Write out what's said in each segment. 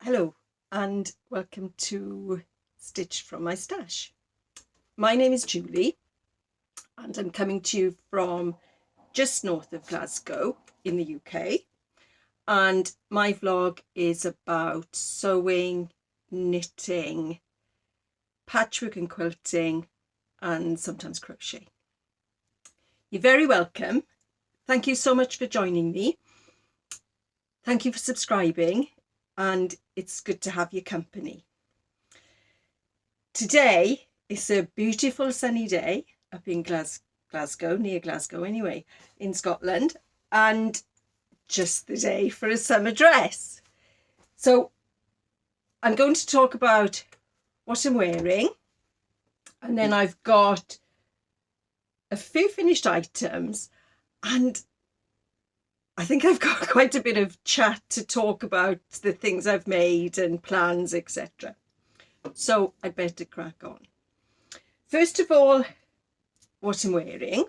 Hello and welcome to Stitch from my stash. My name is Julie and I'm coming to you from just north of Glasgow in the UK, and my vlog is about sewing, knitting, patchwork and quilting, and sometimes crochet. You're very welcome. Thank you so much for joining me. Thank you for subscribing, and it's good to have your company. Today is a beautiful sunny day up in Glasgow, near Glasgow anyway, in Scotland, and just the day for a summer dress. So I'm going to talk about what I'm wearing, and then I've got a few finished items, and I think I've got quite a bit of chat to talk about the things I've made and plans, etc. So I'd better crack on. First of all, what I'm wearing.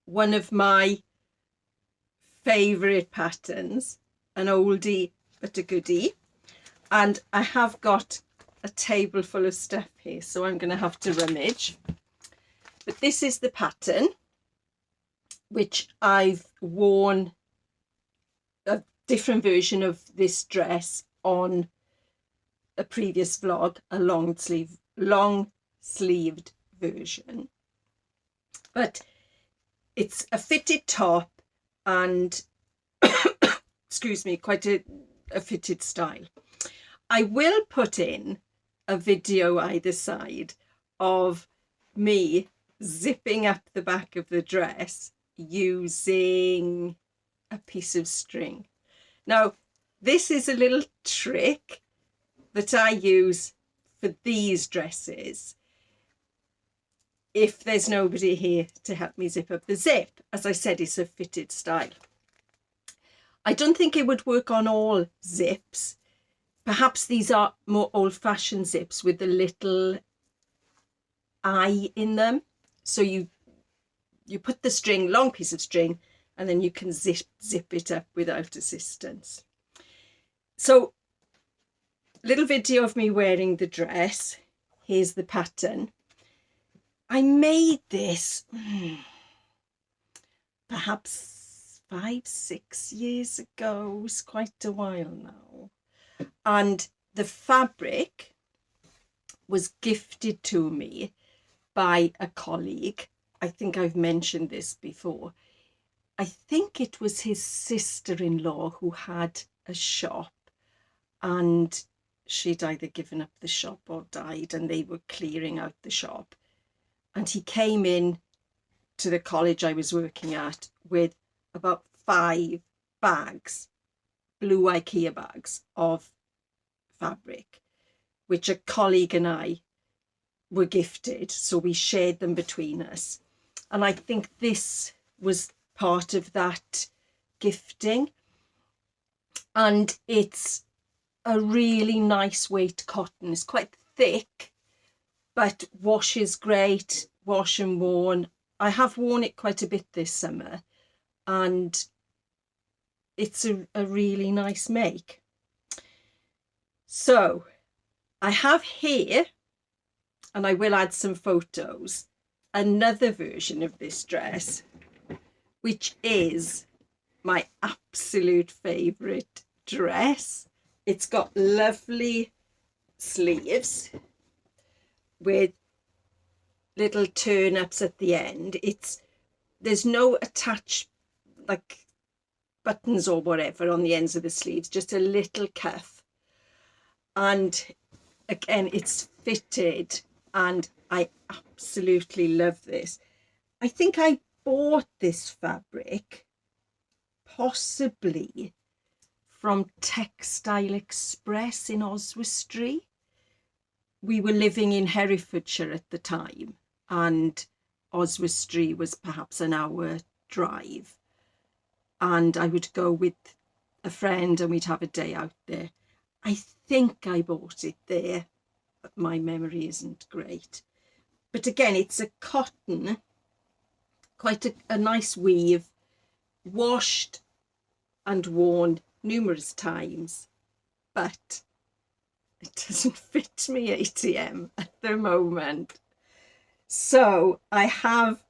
One of my favourite patterns, an oldie but a goodie. And I have got a table full of stuff here, so I'm going to have to rummage. But this is the pattern, which I've worn a different version of this dress on a previous vlog, a long sleeved version. But it's a fitted top and excuse me, quite a fitted style. I will put in a video either side of me zipping up the back of the dress using a piece of string. Now, this is a little trick that I use for these dresses if there's nobody here to help me zip up the zip. As I said, it's a fitted style. I don't think it would work on all zips. Perhaps these are more old-fashioned zips with a little eye in them. So you put the string, long piece of string, and then you can zip it up without assistance. So, little video of me wearing the dress. Here's the pattern. I made this perhaps 5-6 years ago. It's quite a while now. And the fabric was gifted to me by a colleague. I think I've mentioned this before. I think it was his sister-in-law who had a shop, and she'd either given up the shop or died, and they were clearing out the shop. And he came in to the college I was working at with about 5 bags, blue IKEA bags of fabric, which a colleague and I were gifted. So we shared them between us. And I think this was part of that gifting. And it's a really nice weight cotton. It's quite thick, but washes great, wash and worn. I have worn it quite a bit this summer, and it's a really nice make. So I have here, and I will add some photos, another version of this dress, which is my absolute favourite dress. It's got lovely sleeves with little turn-ups at the end. There's no attached like buttons or whatever on the ends of the sleeves, just a little cuff. And again, it's fitted, and I absolutely love this. I think I bought this fabric possibly from Textile Express in Oswestry. We were living in Herefordshire at the time, and Oswestry was perhaps an hour drive. And I would go with a friend and we'd have a day out there. I think I bought it there, but my memory isn't great. But again, it's a cotton, quite a nice weave, washed and worn numerous times. but it doesn't fit me ATM at the moment. So I have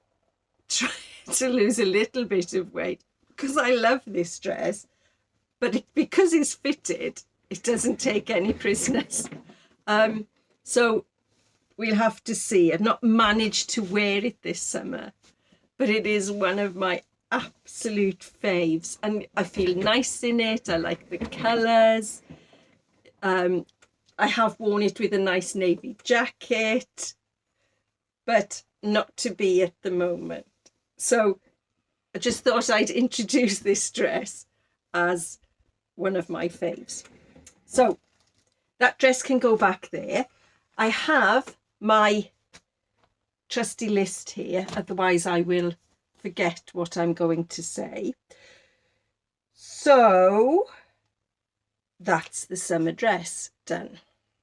tried to lose a little bit of weight because I love this dress, but because it's fitted, it doesn't take any prisoners. So we'll have to see. I've not managed to wear it this summer, but it is one of my absolute faves, and I feel nice in it. I like the colours. I have worn it with a nice navy jacket, but not to be at the moment. So I just thought I'd introduce this dress as one of my faves. So that dress can go back there. I have my trusty list here, otherwise I will forget what I'm going to say. So that's the summer dress done.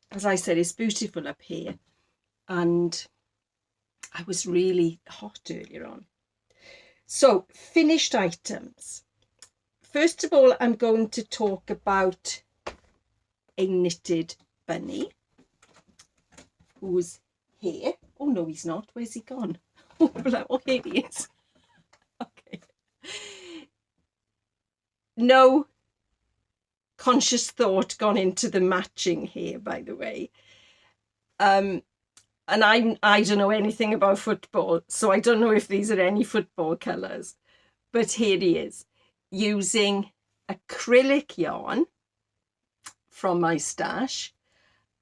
As I said, it's beautiful up here, and I was really hot earlier on. So finished items. First of all, I'm going to talk about a knitted bunny who's here. Oh no, he's not. Where's he gone? Oh, here he is. Okay. No conscious thought gone into the matching here, by the way. And I don't know anything about football, so I don't know if these are any football colours. But here he is, using acrylic yarn from my stash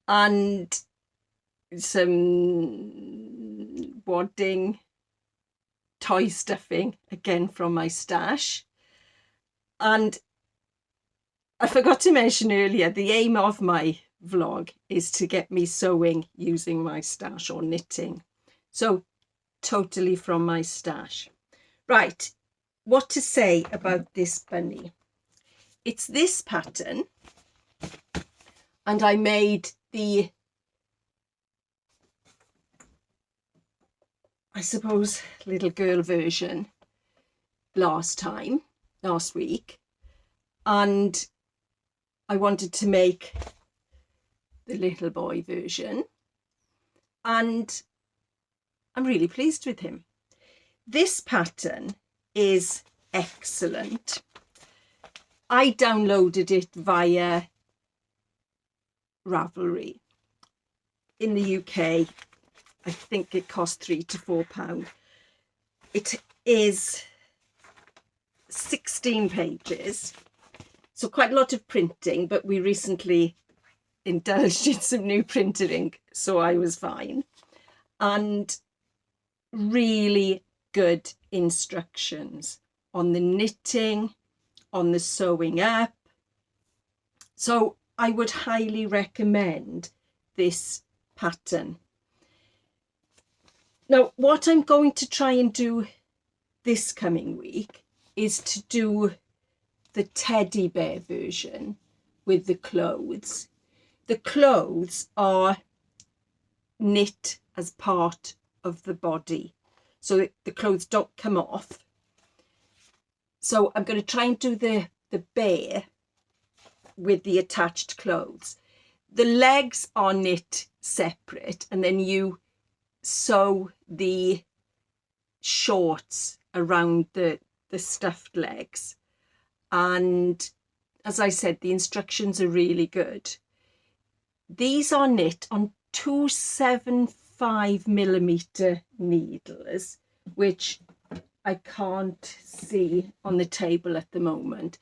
and some wadding toy stuffing again from my stash. And I forgot to mention earlier, the aim of my vlog is to get me sewing using my stash, or knitting. So totally from my stash. Right, what to say about this bunny? It's this pattern, and I made the, I suppose, little girl version last week, and I wanted to make the little boy version, and I'm really pleased with him. This pattern is excellent. I downloaded it via Ravelry. In the UK, I think it cost £3 to £4. It is 16 pages, so quite a lot of printing, but we recently indulged in some new printer ink, so I was fine. And really good instructions on the knitting, on the sewing up. So I would highly recommend this pattern. Now, what I'm going to try and do this coming week is to do the teddy bear version with the clothes. The clothes are knit as part of the body, so the clothes don't come off. So I'm going to try and do the bear with the attached clothes. The legs are knit separate, and then you sew the shorts around the stuffed legs. And as I said, the instructions are really good. These are knit on 275mm needles, which I can't see on the table at the moment,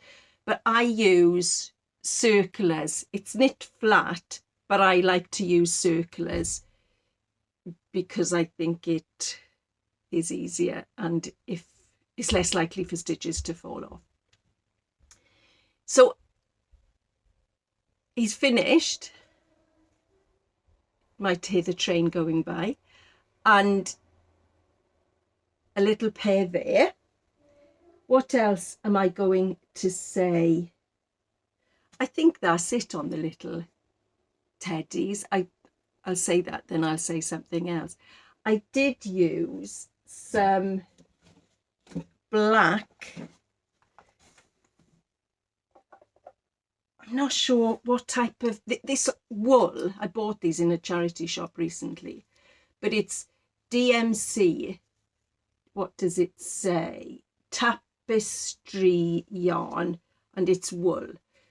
but I use circulars. It's knit flat, but I like to use circulars because I think it is easier, and if it's less likely for stitches to fall off. So he's finished. Might hear the train going by, and a little pair there. What else am I going to say? I think that's it on the little teddies. I'll say that, then I'll say something else. I did use some black, I'm I'm not sure what type of, this wool, I bought these in a charity shop recently, but it's DMC, what does it say? Tapestry yarn, and it's wool.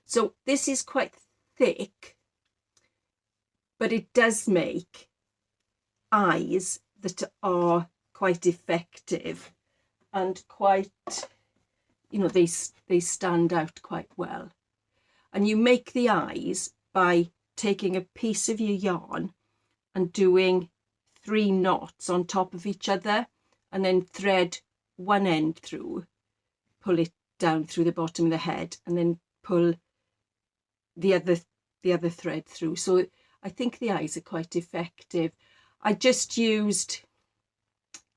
So this is quite thick, but it does make eyes that are quite effective and quite, you know, they stand out quite well. And you make the eyes by taking a piece of your yarn and doing 3 knots on top of each other, and then thread one end through, pull it down through the bottom of the head, and then pull the other thread through. So I think the eyes are quite effective. I just used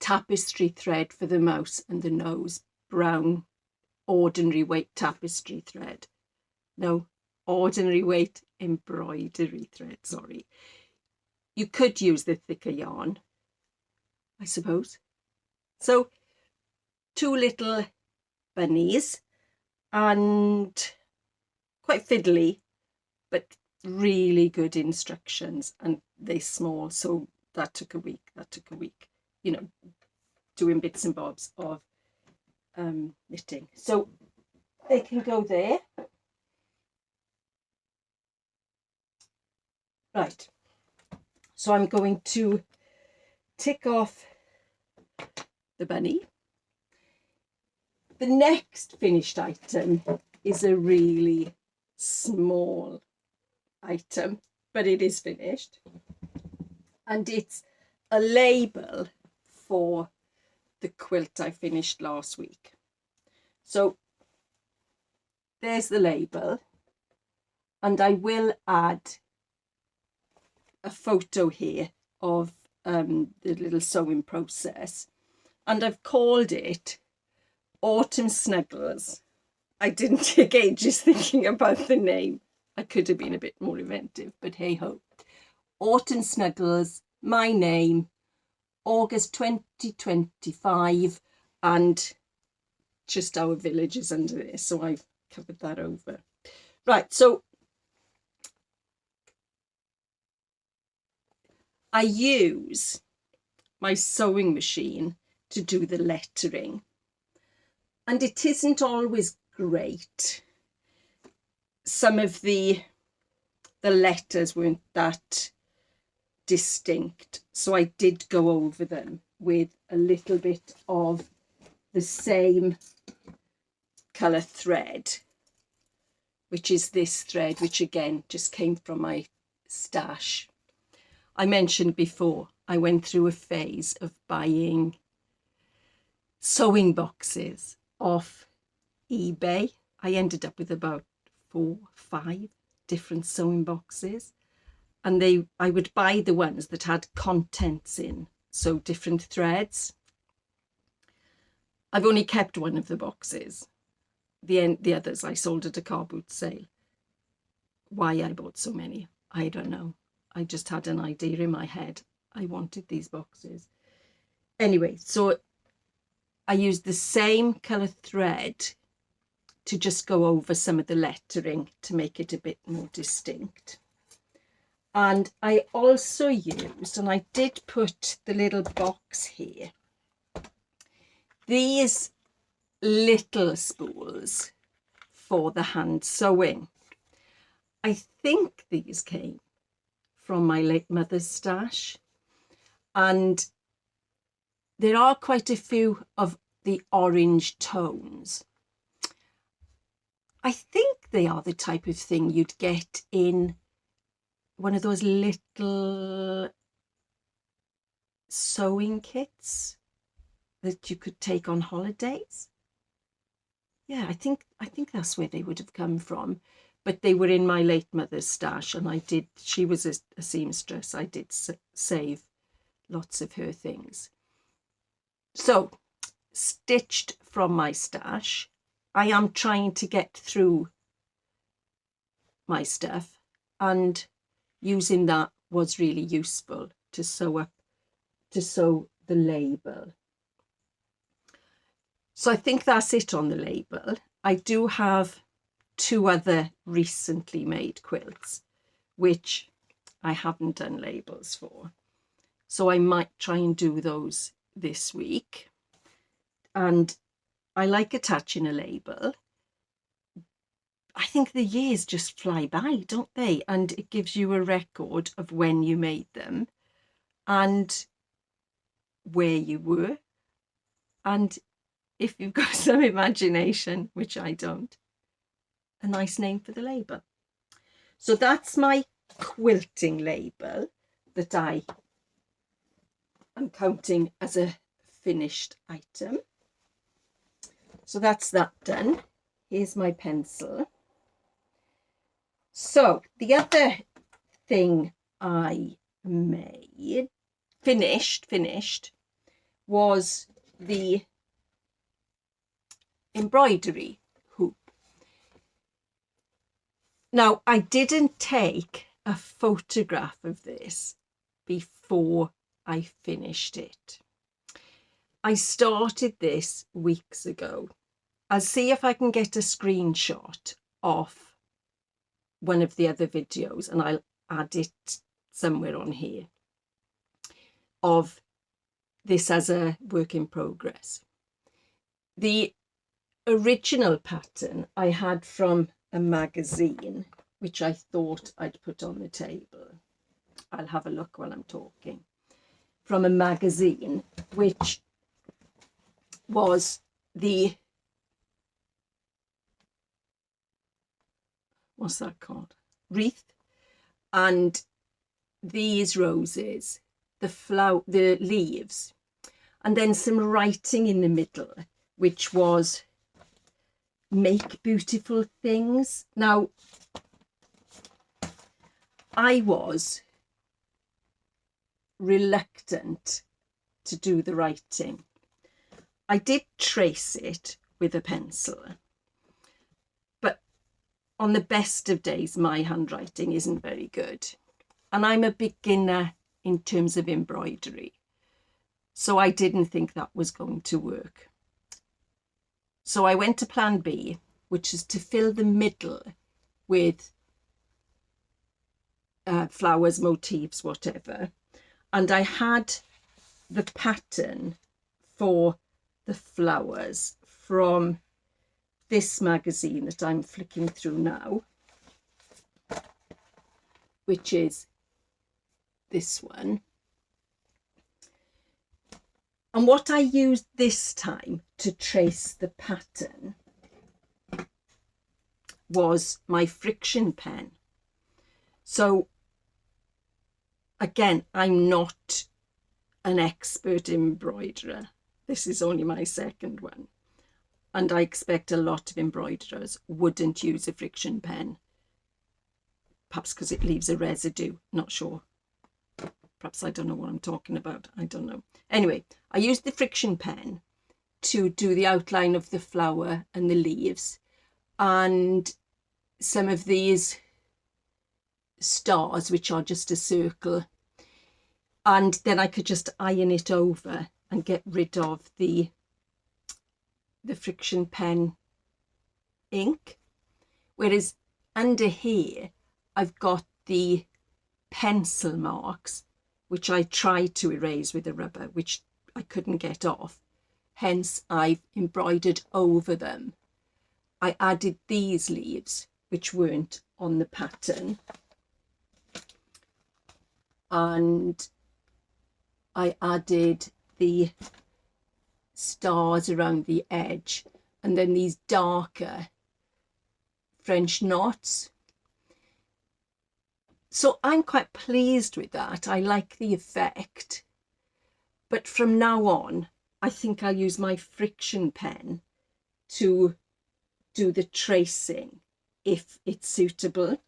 tapestry thread for the mouth and the nose, brown ordinary weight tapestry thread. No, ordinary weight embroidery thread, sorry. You could use the thicker yarn, I suppose. So 2 little bunnies, and quite fiddly, but really good instructions, and they're small, so that took a week, you know, doing bits and bobs of knitting. So they can go there. Right, so I'm going to tick off the bunny. The next finished item is a really small item, but it is finished, and it's a label for the quilt I finished last week. So there's the label, and I will add a photo here of the little sewing process, and I've called it Autumn Snuggles. I didn't take ages thinking about the name. I could have been a bit more inventive, but hey ho. Autumn Snuggles, my name, August 2025, and just our village is under this, so I've covered that over. Right, so I use my sewing machine to do the lettering, and it isn't always great. Some of the letters weren't that distinct, so I did go over them with a little bit of the same colour thread, which is this thread, which again just came from my stash. I mentioned before I went through a phase of buying sewing boxes off eBay. I ended up with about 4, 5 different sewing boxes, and I would buy the ones that had contents in, so different threads. I've only kept one of the boxes. The others I sold at a car boot sale. Why I bought so many, I don't know. I just had an idea in my head. I wanted these boxes. Anyway, so I used the same colour thread to just go over some of the lettering to make it a bit more distinct. And I also used, and I did put the little box here, these little spools for the hand sewing. I think these came from my late mother's stash, and there are quite a few of the orange tones. I think they are the type of thing you'd get in one of those little sewing kits that you could take on holidays. Yeah, I think that's where they would have come from. But they were in my late mother's stash, and she was a seamstress. I did save lots of her things. So, stitched from my stash, I am trying to get through my stuff, and using that was really useful to sew the label. So I think that's it on the label. I do have 2 other recently made quilts, which I haven't done labels for. So I might try and do those this week. And I like attaching a label. I think the years just fly by, don't they? And it gives you a record of when you made them and where you were. And if you've got some imagination, which I don't, a nice name for the label. So that's my quilting label that I am counting as a finished item. So that's that done. Here's my pencil. So the other thing I made, finished, was the embroidery hoop. Now, I didn't take a photograph of this before I finished it. I started this weeks ago. I'll see if I can get a screenshot of one of the other videos, and I'll add it somewhere on here, of this as a work in progress. The original pattern I had from a magazine, which I thought I'd put on the table. I'll have a look while I'm talking. From a magazine, which was the, what's that called? Wreath. And these roses, the leaves, and then some writing in the middle, which was make beautiful things. Now, I was reluctant to do the writing. I did trace it with a pencil, but on the best of days, my handwriting isn't very good. And I'm a beginner in terms of embroidery. So I didn't think that was going to work. So I went to plan B, which is to fill the middle with flowers, motifs, whatever. And I had the pattern for the flowers from this magazine that I'm flicking through now, which is this one. And what I used this time to trace the pattern was my friction pen. So again, I'm not an expert embroiderer. This is only my second one. And I expect a lot of embroiderers wouldn't use a friction pen, perhaps because it leaves a residue, not sure. Perhaps I don't know what I'm talking about. I don't know. Anyway, I used the friction pen to do the outline of the flower and the leaves, and some of these stars, which are just a circle. And then I could just iron it over and get rid of the friction pen ink. Whereas under here, I've got the pencil marks, which I tried to erase with a rubber, which I couldn't get off. Hence, I've embroidered over them. I added these leaves, which weren't on the pattern. And I added the stars around the edge, and then these darker French knots. So I'm quite pleased with that. I like the effect. But from now on, I think I'll use my friction pen to do the tracing if it's suitable.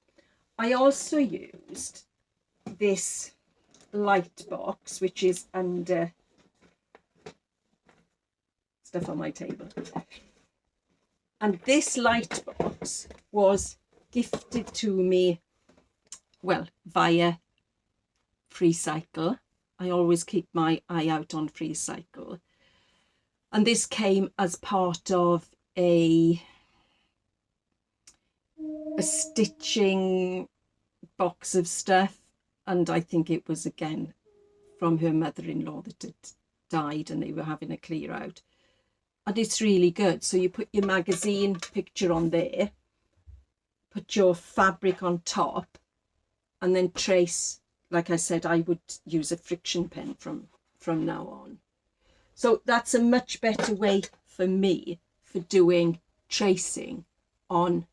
I also used this light box, which is under stuff on my table. And this light box was gifted to me, well, via Free Cycle. I always keep my eye out on Free Cycle. And this came as part of a a stitching box of stuff, and I think it was again from her mother-in-law that had died and they were having a clear out, and it's really good. So you put your magazine picture on there, put your fabric on top, and then trace. Like I said, I would use a friction pen from now on. So that's a much better way for me for doing tracing on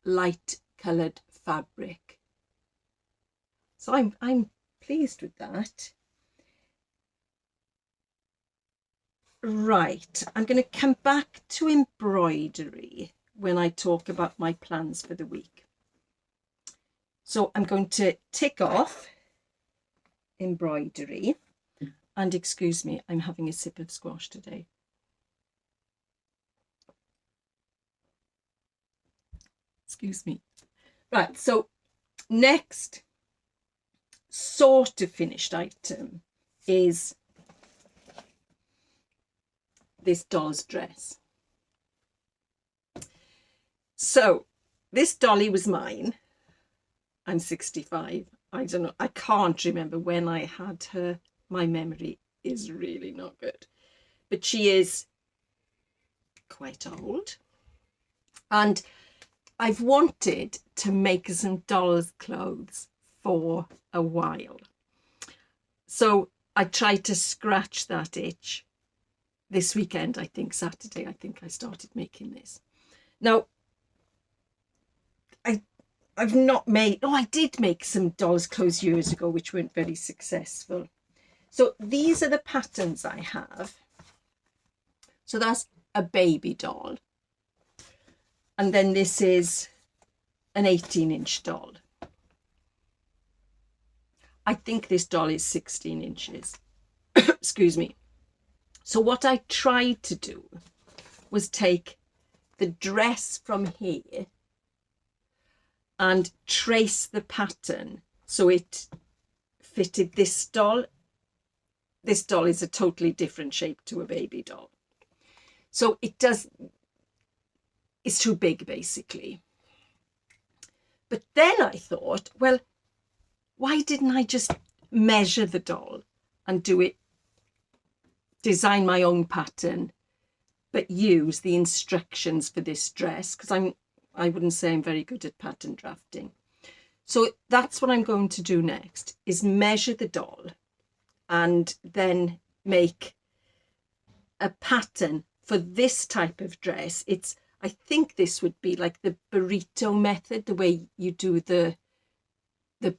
light coloured fabric. So I'm pleased with that. Right, I'm going to come back to embroidery when I talk about my plans for the week. So I'm going to tick off embroidery, and excuse me, I'm having a sip of squash today. Excuse me. Right, so next sort of finished item is this doll's dress. So this dolly was mine. I'm 65. I don't know. I can't remember when I had her. My memory is really not good. But she is quite old. And I've wanted to make some doll's clothes for a while. So I tried to scratch that itch this weekend. I think Saturday, I think I started making this. Now, I've not made, I did make some doll's clothes years ago, which weren't very successful. So these are the patterns I have. So that's a baby doll. And then this is an 18-inch doll. I think this doll is 16 inches. Excuse me. So what I tried to do was take the dress from here and trace the pattern so it fitted this doll. This doll is a totally different shape to a baby doll. So it's too big basically. But then I thought, well, why didn't I just measure the doll and design my own pattern, but use the instructions for this dress? Because I wouldn't say I'm very good at pattern drafting. So that's what I'm going to do next, is measure the doll and then make a pattern for this type of dress. I think this would be like the burrito method, the way you do the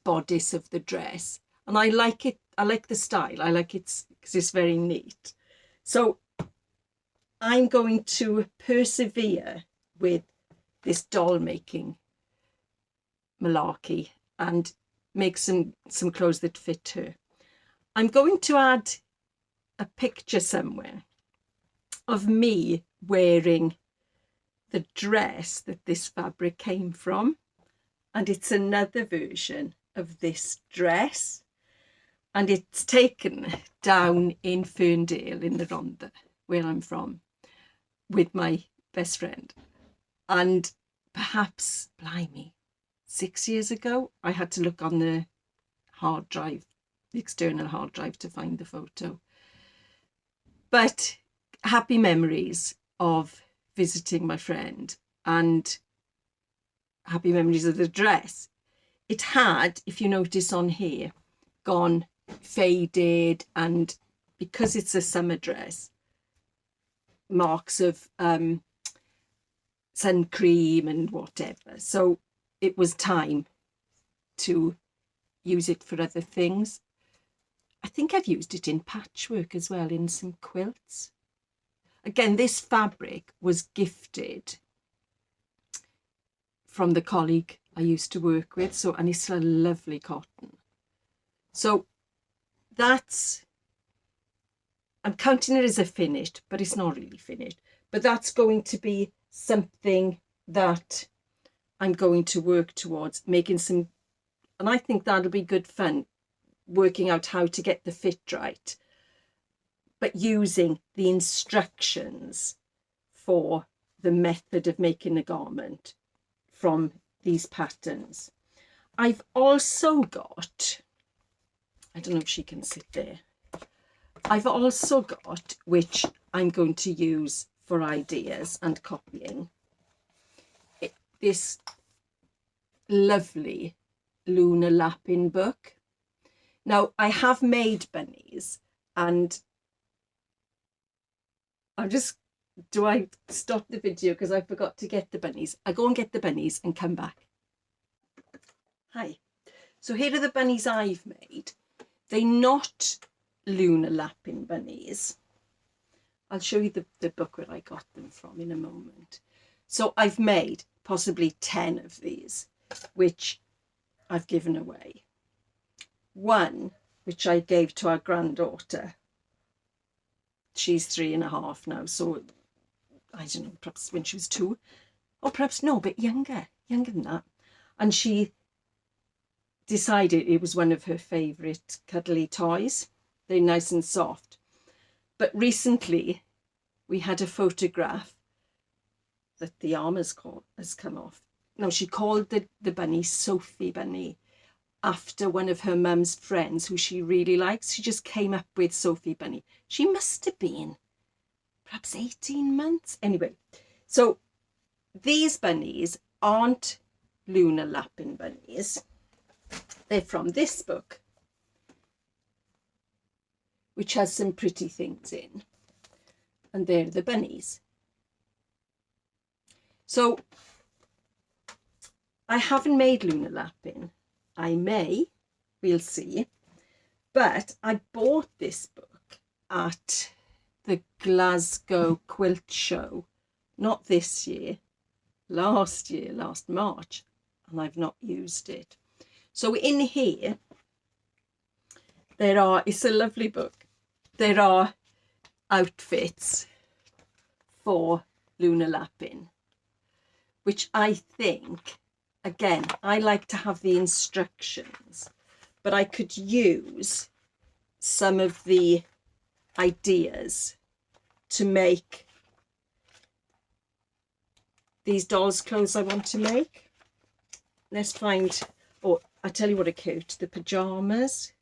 bodice of the dress. And I like it. I like the style. I like it because it's very neat. So I'm going to persevere with this doll making malarkey and make some clothes that fit her. I'm going to add a picture somewhere of me wearing the dress that this fabric came from, and it's another version of this dress, and it's taken down in Ferndale in the Rhondda, where I'm from, with my best friend. And perhaps, blimey, 6 years ago, I had to look on the hard drive, the external hard drive, to find the photo. But happy memories of visiting my friend, and happy memories of the dress. It had, if you notice on here, gone faded, and because it's a summer dress, marks of sun cream and whatever. So it was time to use it for other things. I think I've used it in patchwork as well, in some quilts. Again, this fabric was gifted from the colleague I used to work with. So, and it's a lovely cotton. So I'm counting it as a finished, but it's not really finished. But that's going to be something that I'm going to work towards, making some, and I think that'll be good fun, working out how to get the fit right, but using the instructions for the method of making a garment from these patterns. I've also got, I don't know if she can sit there, I've also got, which I'm going to use for ideas and copying, this lovely lunar lapping book. Now, I have made bunnies, and do I stop the video because I forgot to get the bunnies? I go and get the bunnies and come back. Hi. So here are the bunnies I've made. They're not lunar lapping bunnies. I'll show you the book where I got them from in a moment. So I've made possibly 10 of these, which I've given away. One, which I gave to our granddaughter. She's 3.5 now, so I don't know, perhaps when she was 2, or perhaps no, but younger than that. And she decided it was one of her favourite cuddly toys. They're nice and soft. But recently we had a photograph that the arm has come off. Now, she called the bunny Sophie Bunny, after one of her mum's friends who she really likes. She just came up with Sophie Bunny. She must have been perhaps 18 months. Anyway, so these bunnies aren't lunar lapping bunnies. They're from this book, which has some pretty things in. And they're the bunnies. So I haven't made lunar lapping. I may, we'll see. But I bought this book at the Glasgow Quilt Show, not this year, last March, and I've not used it. So in here, it's a lovely book. There are outfits for lunar lapping, which I think, again, I like to have the instructions, but I could use some of the ideas to make these dolls' clothes I want to make. Let's find, oh, I tell you what are cute, the pajamas.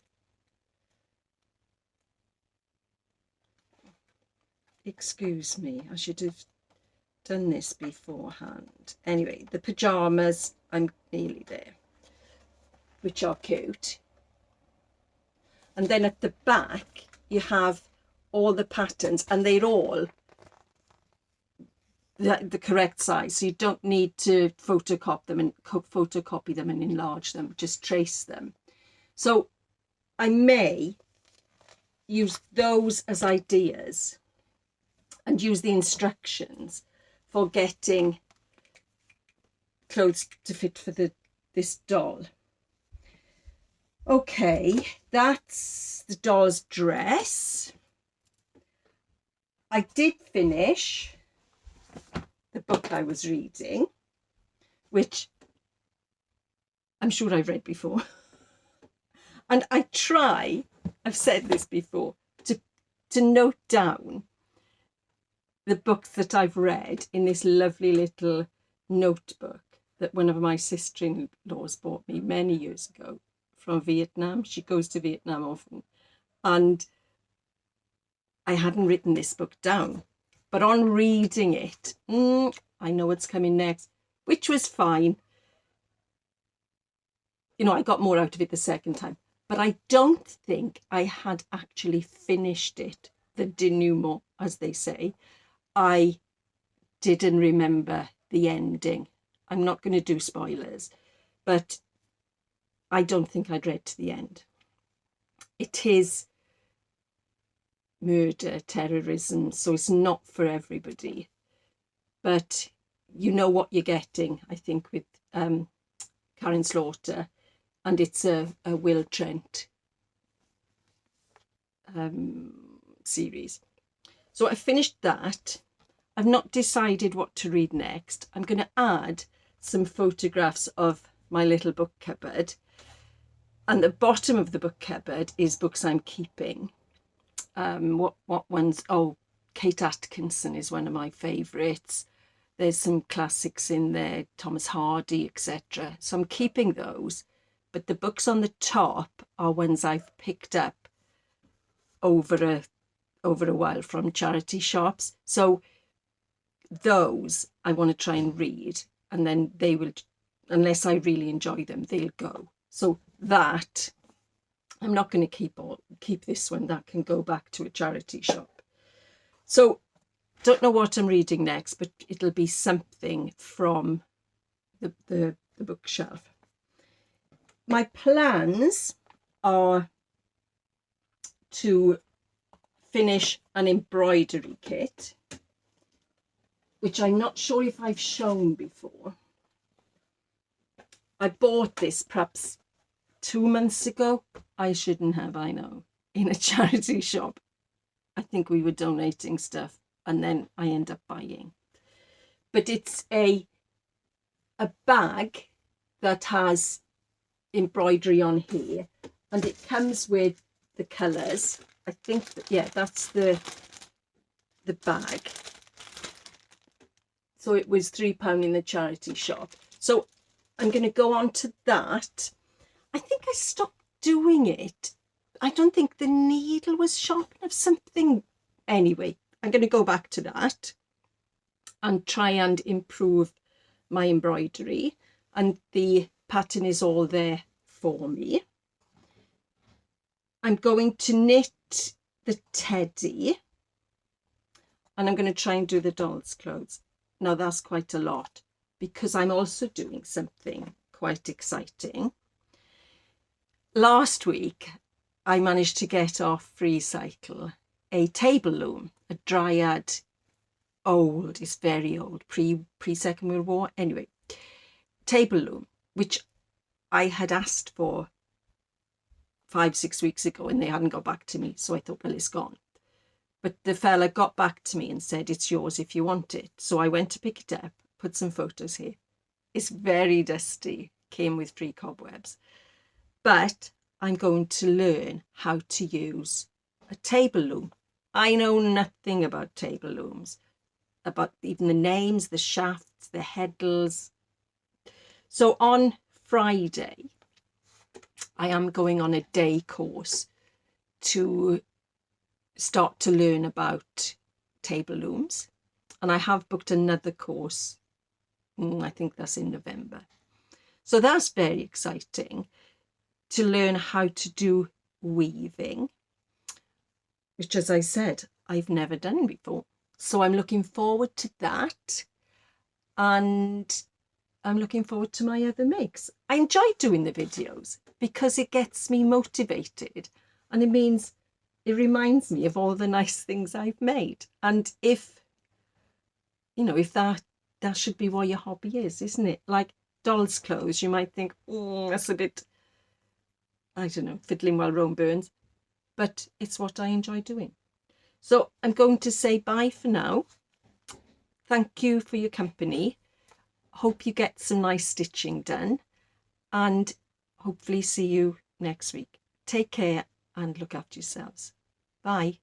Excuse me, I should have done this beforehand. Anyway, the pajamas, I'm nearly there, which are cute. And then at the back, you have all the patterns, and they're all the correct size. So you don't need to photocopy them and enlarge them, just trace them. So I may use those as ideas and use the instructions for getting clothes to fit for this doll. Okay, that's the doll's dress. I did finish the book I was reading, which I'm sure I've read before. And I try, I've said this before, to note down the books that I've read in this lovely little notebook that one of my sister-in-laws bought me many years ago from Vietnam. She goes to Vietnam often. And I hadn't written this book down. But on reading it, I know what's coming next, which was fine. You know, I got more out of it the second time. But I don't think I had actually finished it, the denouement, as they say. I didn't remember the ending. I'm not going to do spoilers, but I don't think I'd read to the end. It is murder, terrorism, so it's not for everybody. But you know what you're getting, I think, with Karin Slaughter, and it's a Will Trent series. So I finished that. I've not decided what to read next. I'm going to add some photographs of my little book cupboard. And the bottom of the book cupboard is books I'm keeping. What ones? Oh, Kate Atkinson is one of my favourites. There's some classics in there, Thomas Hardy, etc. So I'm keeping those, but the books on the top are ones I've picked up over a while from charity shops. So those I want to try and read, and then they will, unless I really enjoy them, they'll go. So that I'm not going to keep this one. That can go back to a charity shop. So don't know what I'm reading next, but it'll be something from the bookshelf. My plans are to finish an embroidery kit, which I'm not sure if I've shown before. I bought this perhaps 2 months ago. I shouldn't have, I know, in a charity shop. I think we were donating stuff and then I end up buying. But it's a bag that has embroidery on here, and it comes with the colours. I think that, yeah, that's the bag. So it was £3 in the charity shop. So I'm going to go on to that. I think I stopped doing it. I don't think the needle was sharp enough, something. Anyway, I'm going to go back to that and try and improve my embroidery. And the pattern is all there for me. I'm going to knit the teddy, and I'm going to try and do the doll's clothes. Now that's quite a lot, because I'm also doing something quite exciting. Last week, I managed to get off Freecycle a table loom, a Dryad, old, it's very old, pre-Second World War. Anyway, table loom, which I had asked for 5-6 weeks ago and they hadn't got back to me. So I thought, well, it's gone. But the fella got back to me and said, it's yours if you want it. So I went to pick it up, put some photos here. It's very dusty, came with 3 cobwebs. But I'm going to learn how to use a table loom. I know nothing about table looms, about even the names, the shafts, the heddles. So on Friday, I am going on a day course to start to learn about table looms. And I have booked another course. I think that's in November. So that's very exciting, to learn how to do weaving, which, as I said, I've never done before. So I'm looking forward to that. And I'm looking forward to my other makes. I enjoy doing the videos because it gets me motivated, and it reminds me of all the nice things I've made. And if that should be what your hobby is, isn't it? Like doll's clothes, you might think, oh, that's a bit, I don't know, fiddling while Rome burns, but it's what I enjoy doing. So I'm going to say bye for now. Thank you for your company. Hope you get some nice stitching done, and hopefully see you next week. Take care and look after yourselves. Bye.